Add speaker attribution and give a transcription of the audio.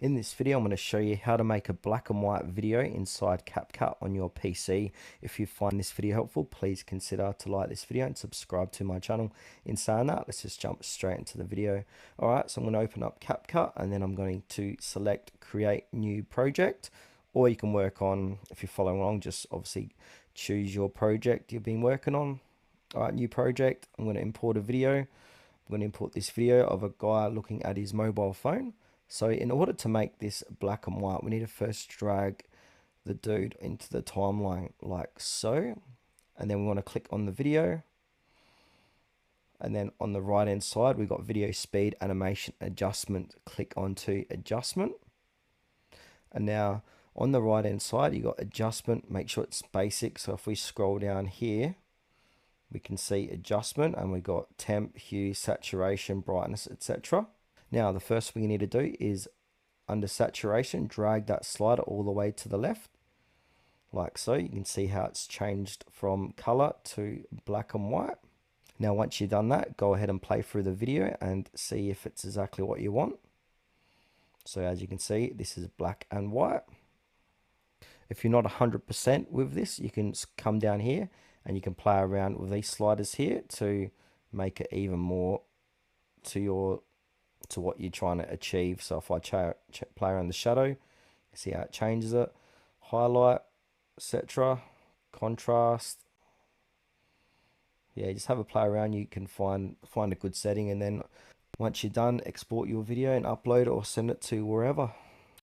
Speaker 1: In this video, I'm going to show you how to make a black and white video inside CapCut on your PC. If you find this video helpful, please consider to like this video and subscribe to my channel. In saying that, let's just jump straight into the video. Alright, so I'm going to open up CapCut and then I'm going to select Create New Project. Or you can work on, if you're following along, just obviously choose your project you've been working on. Alright, new project. I'm going to import a video. I'm going to import this video of a guy looking at his mobile phone. So in order to make this black and white, we need to first drag the dude into the timeline like so. And then we want to click on the video. And then on the right hand side, we got video speed animation adjustment. Click onto adjustment. And now on the right hand side, you got adjustment. Make sure it's basic. So if we scroll down here, we can see adjustment and we got temp, hue, saturation, brightness, etc. Now, the first thing you need to do is under saturation, drag that slider all the way to the left, like so. You can see how it's changed from color to black and white. Now, once you've done that, go ahead and play through the video and see if it's exactly what you want. So as you can see, this is black and white. If you're not 100% with this, you can come down here and you can play around with these sliders here to make it even more to what you're trying to achieve. So if I play around the shadow, you see how it changes it, highlight, etc., contrast. Yeah, just have a play around. You can find a good setting, and then once you're done, export your video and upload it or send it to wherever.